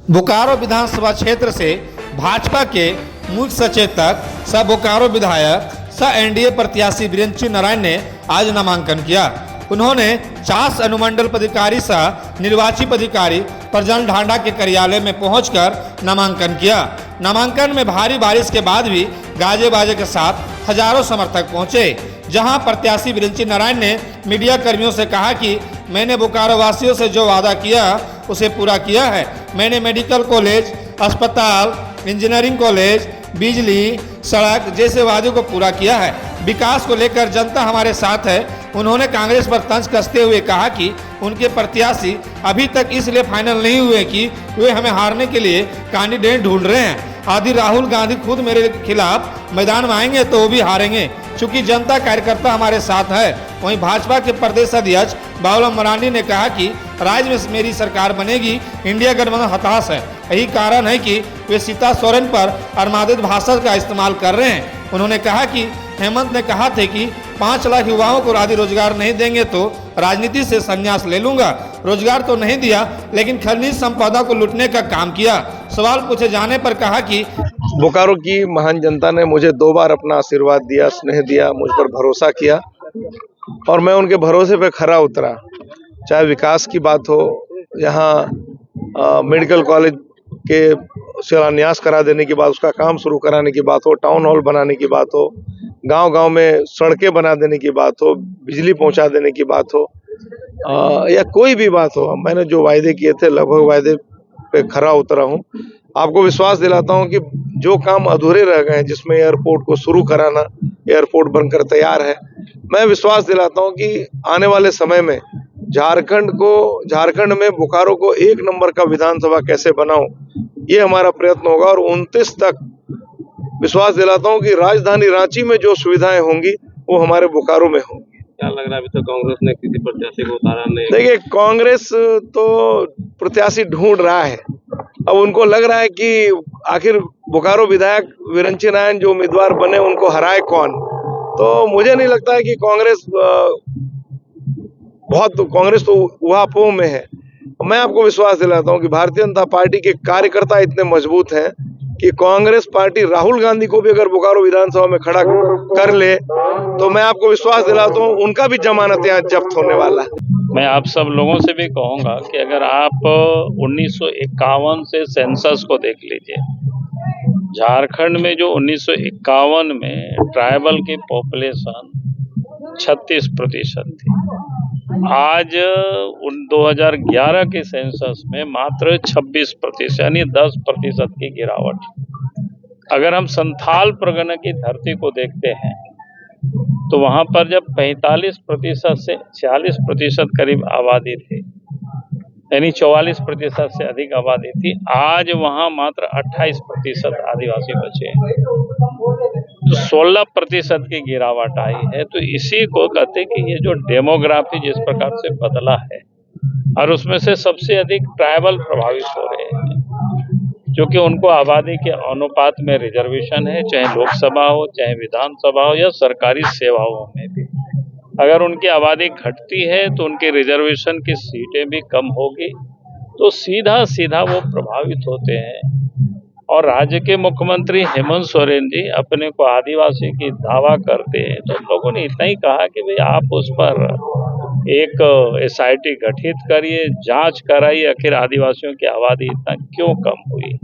बोकारो विधानसभा क्षेत्र से भाजपा के मुख्य सचेतक सह बोकारो विधायक सह एनडीए प्रत्याशी वीरेंद्र नारायण ने आज नामांकन किया। उन्होंने चास अनुमंडल पदाधिकारी सह निर्वाची पदाधिकारी प्रजन ढांडा के कार्यालय में पहुंचकर नामांकन किया। नामांकन में भारी बारिश के बाद भी गाजे बाजे के साथ हजारों समर्थक पहुंचे, जहां प्रत्याशी वीरेंद्र नारायण ने मीडिया कर्मियों से कहा कि मैंने बोकारो वासियों से जो वादा किया उसे पूरा किया है। मैंने मेडिकल कॉलेज, अस्पताल, इंजीनियरिंग कॉलेज, बिजली, सड़क जैसे वादों को पूरा किया है। विकास को लेकर जनता हमारे साथ है। उन्होंने कांग्रेस पर तंज कसते हुए कहा कि उनके प्रत्याशी अभी तक इसलिए फाइनल नहीं हुए कि वे हमें हारने के लिए कैंडिडेट ढूंढ रहे हैं। आदि राहुल गांधी खुद मेरे खिलाफ मैदान में आएंगे तो वो भी हारेंगे, क्योंकि जनता कार्यकर्ता हमारे साथ है। वहीं भाजपा के प्रदेश अध्यक्ष बाबूलाल मरांडी ने कहा कि राज्य में मेरी सरकार बनेगी, इंडिया गठबंधन हताश है। यही कारण है कि वे सीता सोरेन पर अर्मादित भाषा का इस्तेमाल कर रहे हैं। उन्होंने कहा कि हेमंत ने कहा थे कि 5 लाख युवाओं को राज्य रोजगार नहीं देंगे तो राजनीति से संन्यास ले लूंगा। रोजगार तो नहीं दिया, लेकिन खनिज संपदा को लूटने का काम किया। सवाल पूछे जाने पर कहा कि बोकारो की महान जनता ने मुझे 2 बार अपना आशीर्वाद दिया, स्नेह दिया, मुझ पर भरोसा किया और मैं उनके भरोसे पे खरा उतरा। चाहे विकास की बात हो, यहाँ मेडिकल कॉलेज के शिलान्यास करा देने की बात, उसका काम शुरू कराने की बात हो, टाउन हॉल बनाने की बात हो, गांव-गांव में सड़कें बना देने की बात हो, बिजली पहुंचा देने की बात हो, या कोई भी बात हो, मैंने जो वायदे किए थे लगभग वायदे पे खरा उतरा हूं। आपको विश्वास दिलाता हूं कि जो काम अधूरे रह गए हैं, जिसमें एयरपोर्ट को शुरू कराना, एयरपोर्ट बनकर तैयार है, मैं विश्वास दिलाता हूं कि आने वाले समय में झारखंड में बोकारो को 1 नंबर का विधानसभा कैसे बनाऊं, ये हमारा प्रयत्न होगा। और 29 तक विश्वास दिलाता हूं कि राजधानी रांची में जो सुविधाएं होंगी वो हमारे बोकारो में होंगी। क्या लग रहा है अभी तक कांग्रेस ने किसी प्रत्याशी को उतारा नहीं? देखिए, कांग्रेस तो प्रत्याशी ढूंढ रहा है। अब उनको लग रहा है कि आखिर बोकारो विधायक वीरेंद्र नारायण जो उम्मीदवार बने उनको हराए कौन। तो मुझे नहीं लगता है कि कांग्रेस तो उहापोह में है। मैं आपको विश्वास दिलाता हूं कि भारतीय जनता पार्टी के कार्यकर्ता इतने मजबूत हैं कि कांग्रेस पार्टी राहुल गांधी को भी अगर बोकारो विधानसभा में खड़ा कर ले तो मैं आपको विश्वास दिलाता हूं उनका भी जमानत यहाँ जब्त होने वाला है। मैं आप सब लोगों से भी कहूंगा कि अगर आप 1951 से सेंसस को देख लीजिए, झारखंड में जो 1951 में ट्राइबल की पॉपुलेशन 36% थी, आज 2011 के सेंसस में मात्र 26%, यानी 10% की गिरावट। अगर हम संथाल परगना की धरती को देखते हैं तो वहां पर जब 45% से 46% करीब आबादी थी, यानी 44% से अधिक आबादी थी, आज वहां मात्र 28% आदिवासी बचे हैं। तो 16% की गिरावट आई है। तो इसी को कहते हैं कि ये जो डेमोग्राफी जिस प्रकार से बदला है, और उसमें से सबसे अधिक ट्राइबल प्रभावित हो रहे हैं, क्योंकि उनको आबादी के अनुपात में रिजर्वेशन है, चाहे लोकसभा हो, चाहे विधानसभा हो या सरकारी सेवाओं में भी। अगर उनकी आबादी घटती है तो उनके रिजर्वेशन की सीटें भी कम होगी, तो सीधा सीधा वो प्रभावित होते हैं। और राज्य के मुख्यमंत्री हेमंत सोरेन जी अपने को आदिवासी की दावा करते हैं, तो लोगों ने इतना ही कहा कि भाई आप उस पर एक SIT गठित करिए, जांच कराइए, आखिर आदिवासियों की आबादी इतना क्यों कम हुई।